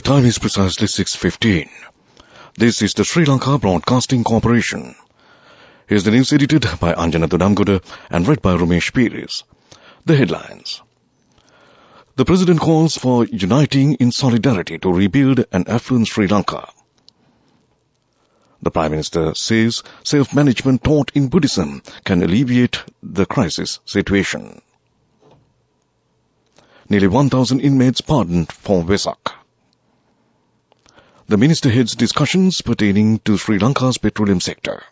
The time is precisely 6:15. This is the Sri Lanka Broadcasting Corporation. Here's the news edited by Anjana Tudamgoda and read by Ramesh Piris. The headlines. The President calls for uniting in solidarity to rebuild an affluent Sri Lanka. The Prime Minister says self-management taught in Buddhism can alleviate the crisis situation. Nearly 1,000 inmates pardoned for Vesak. The Minister heads discussions pertaining to Sri Lanka's petroleum sector.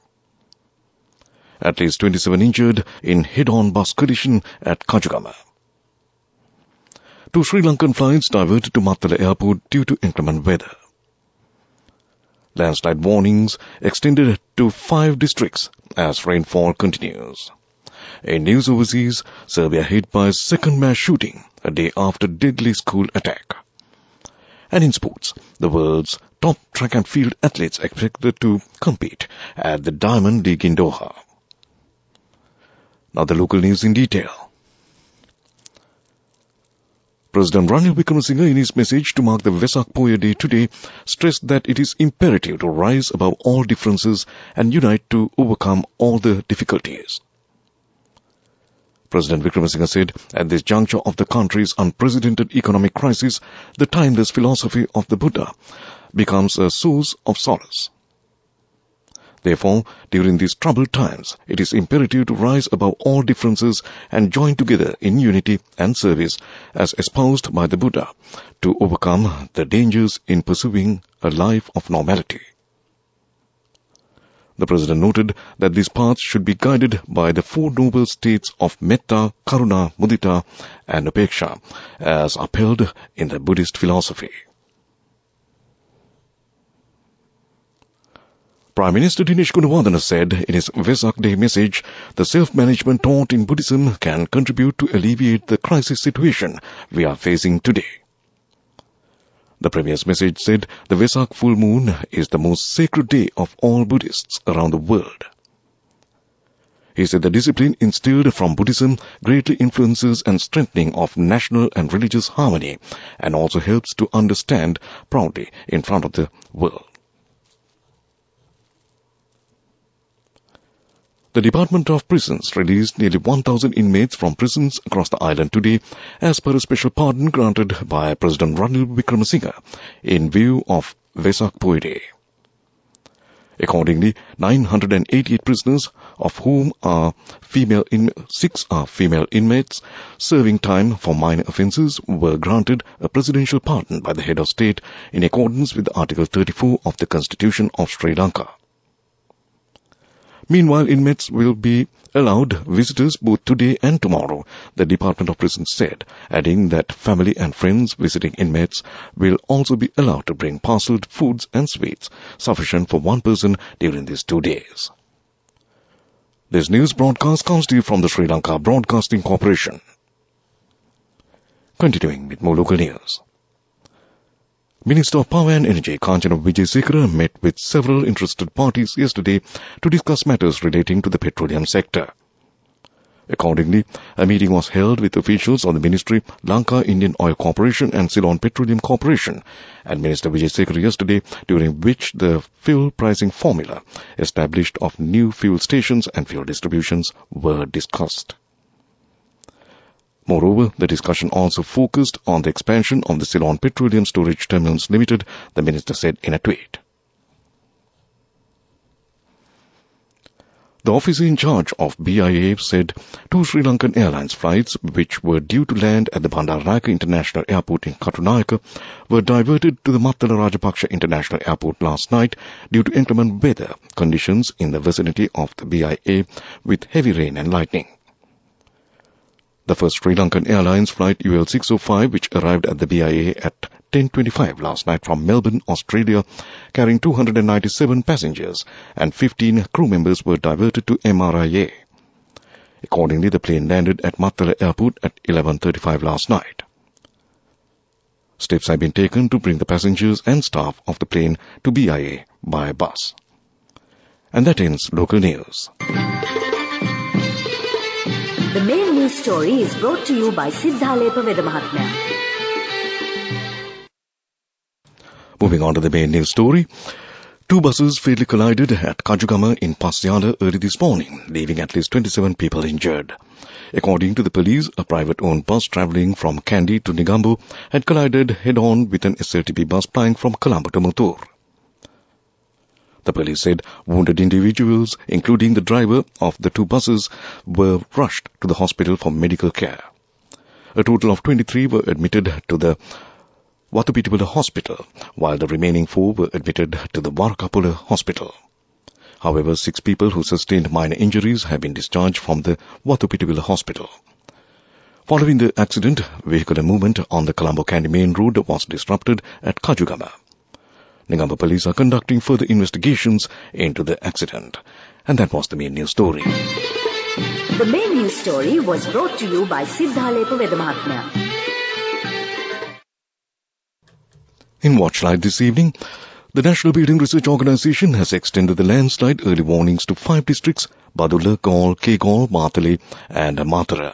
At least 27 injured in head-on bus collision at Kajugama. 2 Sri Lankan flights diverted to Mattala Airport due to inclement weather. Landslide warnings extended to 5 districts as rainfall continues. In news overseas, Serbia hit by second mass shooting a day after deadly school attack. And in sports, the world's top track and field athletes expected to compete at the Diamond League in Doha. Now the local news in detail. President Ranil Wickremesinghe, in his message to mark the Vesak Poya Day today, stressed that it is imperative to rise above all differences and unite to overcome all the difficulties. President Wickremesinghe said, at this juncture of the country's unprecedented economic crisis, the timeless philosophy of the Buddha becomes a source of solace. Therefore, during these troubled times, it is imperative to rise above all differences and join together in unity and service as espoused by the Buddha to overcome the dangers in pursuing a life of normality. The President noted that these paths should be guided by the 4 noble states of Metta, Karuna, Mudita and Upeksha as upheld in the Buddhist philosophy. Prime Minister Dinesh Gunawardena said in his Vesak Day message, the self-management taught in Buddhism can contribute to alleviate the crisis situation we are facing today. The Premier's message said the Vesak full moon is the most sacred day of all Buddhists around the world. He said the discipline instilled from Buddhism greatly influences and strengthening of national and religious harmony and also helps to understand proudly in front of the world. The Department of Prisons released nearly 1,000 inmates from prisons across the island today as per a special pardon granted by President Ranil Wickremesinghe in view of Vesak Poya Day. Accordingly, 988 prisoners, of whom 6 are female inmates, serving time for minor offences, were granted a presidential pardon by the head of state in accordance with Article 34 of the Constitution of Sri Lanka. Meanwhile, inmates will be allowed visitors both today and tomorrow, the Department of Prisons said, adding that family and friends visiting inmates will also be allowed to bring parcelled foods and sweets sufficient for one person during these 2 days. This news broadcast comes to you from the Sri Lanka Broadcasting Corporation. Continuing with more local news. Minister of Power and Energy Kanchana Wijesekara met with several interested parties yesterday to discuss matters relating to the petroleum sector. Accordingly, a meeting was held with officials of the Ministry, Lanka Indian Oil Corporation and Ceylon Petroleum Corporation and Minister Wijesekara yesterday, during which the fuel pricing formula established of new fuel stations and fuel distributions were discussed. Moreover, the discussion also focused on the expansion of the Ceylon Petroleum Storage Terminals Limited, the minister said in a tweet. The officer in charge of BIA said 2 Sri Lankan Airlines flights, which were due to land at the Bandaranaike International Airport in Katunayake, were diverted to the Mattala Rajapaksa International Airport last night due to inclement weather conditions in the vicinity of the BIA with heavy rain and lightning. The first Sri Lankan Airlines flight UL 605, which arrived at the BIA at 10:25 last night from Melbourne, Australia, carrying 297 passengers and 15 crew members, were diverted to MRIA. Accordingly, the plane landed at Mattala Airport at 11:35 last night. Steps have been taken to bring the passengers and staff of the plane to BIA by bus. And that ends local news. The main news story is brought to you by Siddhalepa Veda Mahatmya. Moving on to the main news story. Two buses fatally collided at Kajugama in Pasyala early this morning, leaving at least 27 people injured. According to the police, a private-owned bus travelling from Kandy to Negombo had collided head-on with an SLTP bus plying from Colombo to Muttur. The police said wounded individuals, including the driver of the two buses, were rushed to the hospital for medical care. A total of 23 were admitted to the Watupitipula Hospital, while the remaining 4 were admitted to the Warakapula Hospital. However, 6 people who sustained minor injuries have been discharged from the Watupitipula Hospital. Following the accident, vehicular movement on the Colombo-Kandy main road was disrupted at Kajugama. Negombo police are conducting further investigations into the accident. And that was the main news story. The main news story was brought to you by Siddhalepa Vedamahatmya. In Watchlight this evening, the National Building Research Organisation has extended the landslide early warnings to 5 districts: Badulla, Gaul, Kegaul, Matale and Matara.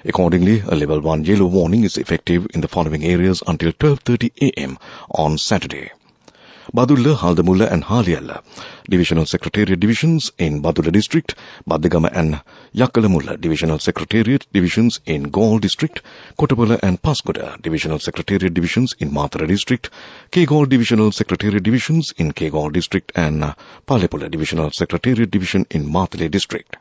Accordingly, a level 1 yellow warning is effective in the following areas until 12:30 a.m. on Saturday. Badulla, Haldamulla and Halialla Divisional Secretariat Divisions in Badulla District, Badigama and Yakalamulla Divisional Secretariat Divisions in Gaul District, Kotapala and Pascoda Divisional Secretariat Divisions in Matara District, Kegaul Divisional Secretariat Divisions in Kegaul District and Palepula Divisional Secretariat Division in Matale District.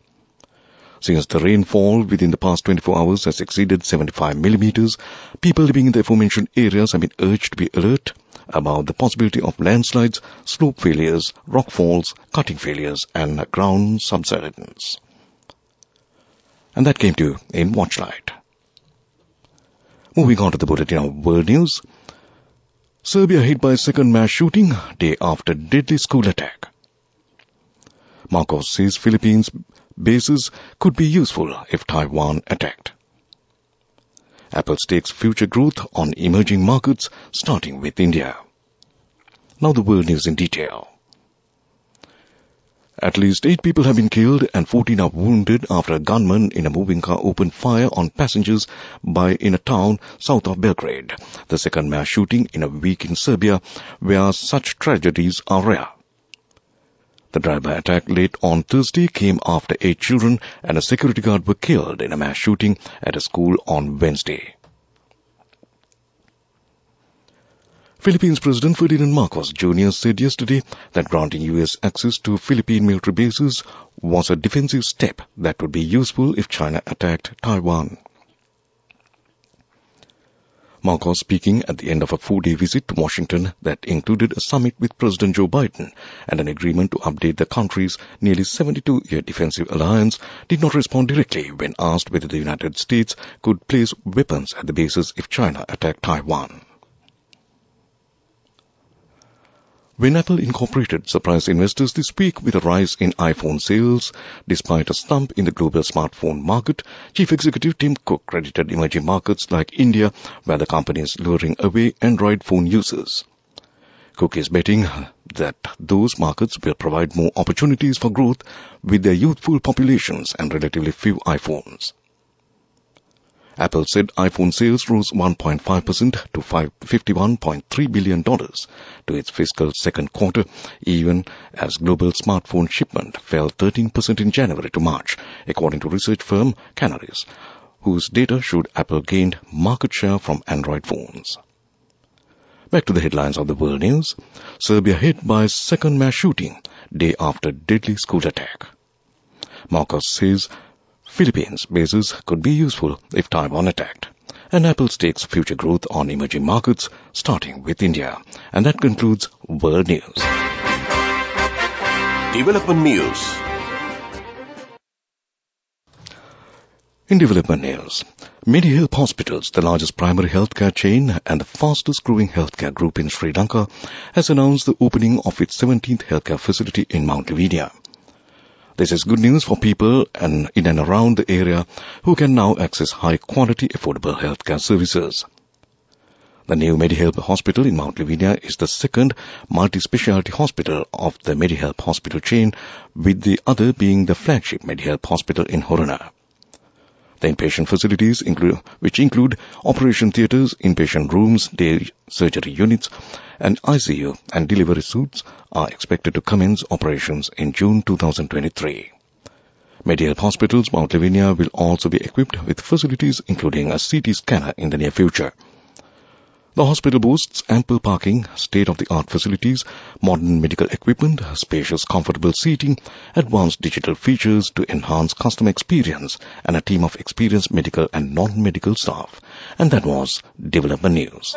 Since the rainfall within the past 24 hours has exceeded 75 millimeters, people living in the aforementioned areas have been urged to be alert about the possibility of landslides, slope failures, rock falls, cutting failures and ground subsidence. And that came to you in Watchlight. Moving on to the bulletin of world news. Serbia hit by a second mass shooting day after deadly school attack. Marcos says Philippines bases could be useful if Taiwan attacked. Apple stakes future growth on emerging markets, starting with India. Now the world news in detail. At least 8 people have been killed and 14 are wounded after a gunman in a moving car opened fire on passengers in a town south of Belgrade, the second mass shooting in a week in Serbia, where such tragedies are rare. The drive-by attack late on Thursday came after 8 children and a security guard were killed in a mass shooting at a school on Wednesday. Philippines President Ferdinand Marcos Jr. said yesterday that granting U.S. access to Philippine military bases was a defensive step that would be useful if China attacked Taiwan. Marcos speaking at the end of a 4-day visit to Washington that included a summit with President Joe Biden and an agreement to update the country's nearly 72-year defensive alliance, did not respond directly when asked whether the United States could place weapons at the bases if China attacked Taiwan. When Apple Incorporated surprised investors this week with a rise in iPhone sales, despite a slump in the global smartphone market, Chief Executive Tim Cook credited emerging markets like India, where the company is luring away Android phone users. Cook is betting that those markets will provide more opportunities for growth with their youthful populations and relatively few iPhones. Apple said iPhone sales rose 1.5% to $51.3 billion to its fiscal second quarter, even as global smartphone shipment fell 13% in January to March, according to research firm Canalys, whose data showed Apple gained market share from Android phones. Back to the headlines of the world news. Serbia hit by second mass shooting day after deadly school attack. Marcos says Philippines bases could be useful if Taiwan attacked. And Apple stakes future growth on emerging markets, starting with India. And that concludes World News. Development News. In development news, MediHealth Hospitals, the largest primary healthcare chain and the fastest growing healthcare group in Sri Lanka, has announced the opening of its 17th healthcare facility in Mount Lavinia. This is good news for people in and around the area who can now access high-quality, affordable healthcare services. The new MediHealth Hospital in Mount Lavinia is the second multi-specialty hospital of the MediHealth Hospital chain, with the other being the flagship MediHealth Hospital in Horana. The inpatient facilities, which include operation theatres, inpatient rooms, day surgery units, and ICU and delivery suites, are expected to commence operations in June 2023. Medihealth Hospitals, Mount Lavinia, will also be equipped with facilities including a CT scanner in the near future. The hospital boasts ample parking, state-of-the-art facilities, modern medical equipment, spacious, comfortable seating, advanced digital features to enhance customer experience, and a team of experienced medical and non-medical staff. And that was Development News.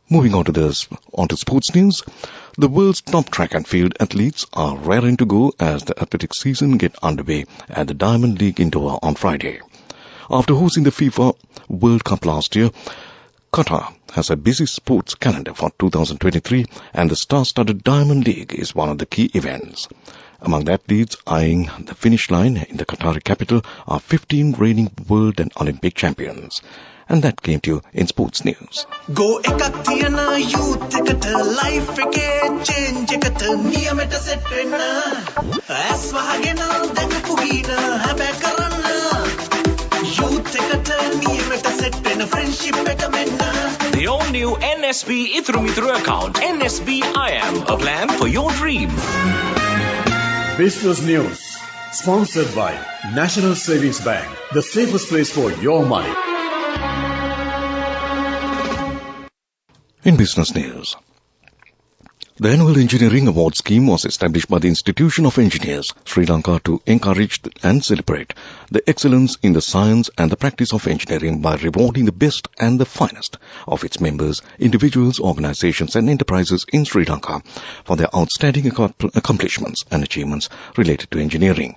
Moving on to sports news, the world's top track and field athletes are raring to go as the athletics season gets underway at the Diamond League in Doha on Friday. After hosting the FIFA World Cup last year, Qatar has a busy sports calendar for 2023, and the star-studded Diamond League is one of the key events. Among the athletes eyeing the finish line in the Qatari capital are 15 reigning world and Olympic champions. And that came to you in sports news. Go ekaktiana youth ekata life eke change ekata niyameta set wenna as wahagena dakupugina habe karanna youth ekata niyameta set wenna friendship eka menna. The all-new NSB Ithru account, NSB I Am, a plan for your dream. Business News, sponsored by National Savings Bank, the safest place for your money. In business news, the annual engineering award scheme was established by the Institution of Engineers, Sri Lanka, to encourage and celebrate the excellence in the science and the practice of engineering by rewarding the best and the finest of its members, individuals, organizations and enterprises in Sri Lanka for their outstanding accomplishments and achievements related to engineering.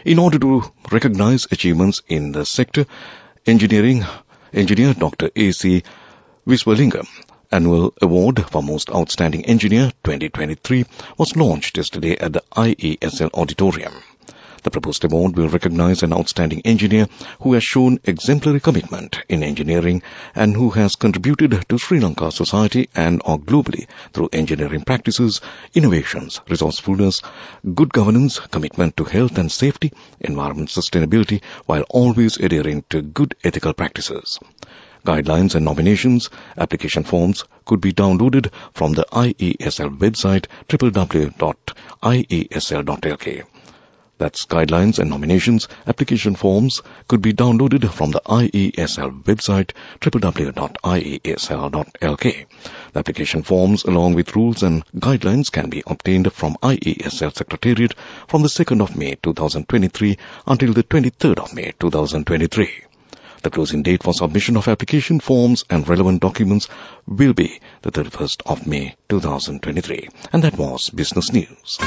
In order to recognize achievements in the sector, Engineer Dr. A.C. Viswalingam Annual Award for Most Outstanding Engineer 2023 was launched yesterday at the IESL Auditorium. The proposed award will recognize an outstanding engineer who has shown exemplary commitment in engineering and who has contributed to Sri Lanka society and or globally through engineering practices, innovations, resourcefulness, good governance, commitment to health and safety, environment sustainability, while always adhering to good ethical practices. Guidelines and nominations, application forms could be downloaded from the IESL website www.iesl.lk. That's guidelines and nominations, application forms could be downloaded from the IESL website www.iesl.lk. The application forms along with rules and guidelines can be obtained from IESL Secretariat from the 2nd of May 2023 until the 23rd of May 2023. The closing date for submission of application forms and relevant documents will be the 31st of May 2023. And that was Business News.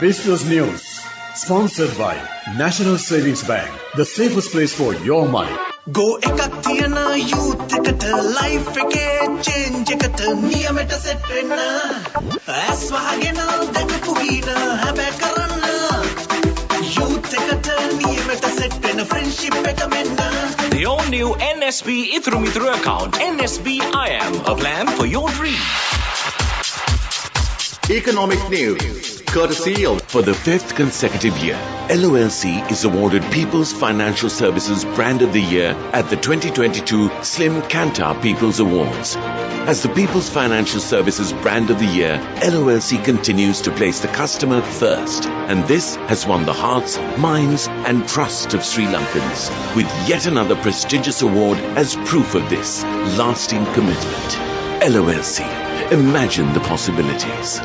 Business News, sponsored by National Savings Bank, the safest place for your money. Go ekaktiana youth ekata life eke change ekata niyameta set wenna as wahagena dakupugina habe karanna youth ekata niyameta set wenna friendship eka menna. The all-new NSB Ithru account, NSB I Am, a plan for your dream. Economic news, courtesy of... For the 5th consecutive year, LOLC is awarded People's Financial Services Brand of the Year at the 2022 Slim Kantar People's Awards. As the People's Financial Services Brand of the Year, LOLC continues to place the customer first, and this has won the hearts, minds and trust of Sri Lankans, with yet another prestigious award as proof of this lasting commitment. LOLC, imagine the possibilities.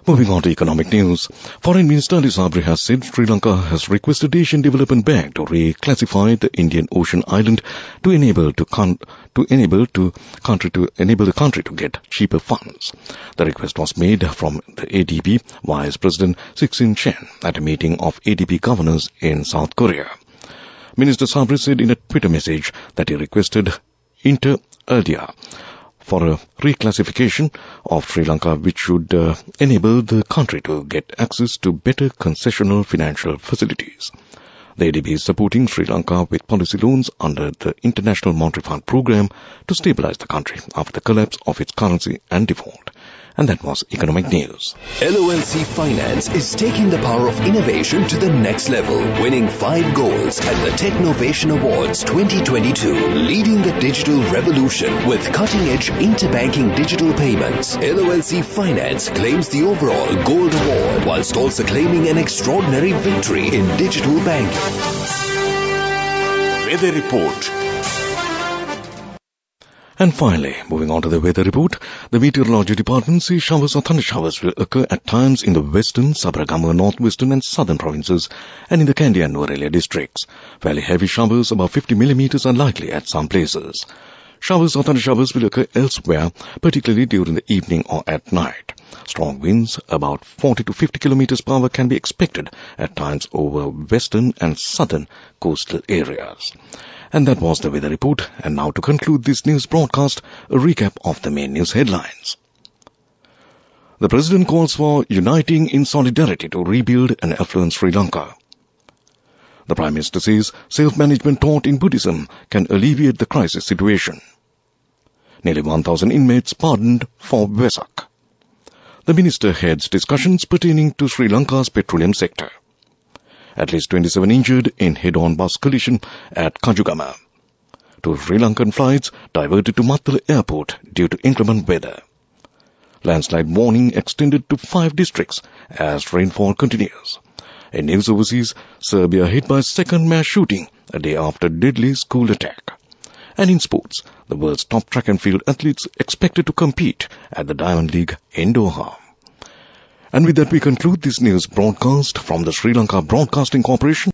Moving on to economic news, Foreign Minister Ali Sabri has said Sri Lanka has requested Asian Development Bank to reclassify the Indian Ocean island to enable the country to get cheaper funds. The request was made from the ADB Vice President Sixin Chen at a meeting of ADB governors in South Korea. Minister Sabri said in a Twitter message that he requested inter alia for a reclassification of Sri Lanka which should enable the country to get access to better concessional financial facilities. The ADB is supporting Sri Lanka with policy loans under the International Monetary Fund program to stabilize the country after the collapse of its currency and default. And that was Economic News. LOLC Finance is taking the power of innovation to the next level, winning 5 golds at the Technovation Awards 2022, leading the digital revolution with cutting-edge interbanking digital payments. LOLC Finance claims the overall gold award whilst also claiming an extraordinary victory in digital banking. Weather report. And finally, moving on to the weather report, the Meteorology Department says showers or thunder showers will occur at times in the western, Sabaragamuwa, northwestern and southern provinces and in the Kandy and Nuwara districts. Fairly heavy showers, about 50 millimeters, are likely at some places. Showers or thunder showers will occur elsewhere, particularly during the evening or at night. Strong winds, about 40 to 50 kilometers per hour, can be expected at times over western and southern coastal areas. And that was the weather report. And now to conclude this news broadcast, a recap of the main news headlines. The President calls for uniting in solidarity to rebuild an affluent Sri Lanka. The Prime Minister says self-management taught in Buddhism can alleviate the crisis situation. Nearly 1,000 inmates pardoned for Vesak. The Minister heads discussions pertaining to Sri Lanka's petroleum sector. At least 27 injured in head-on bus collision at Kajugama. 2 Sri Lankan flights diverted to Mattala Airport due to inclement weather. Landslide warning extended to 5 districts as rainfall continues. In news overseas, Serbia hit by second mass shooting a day after deadly school attack. And in sports, the world's top track and field athletes expected to compete at the Diamond League in Doha. And with that, we conclude this news broadcast from the Sri Lanka Broadcasting Corporation.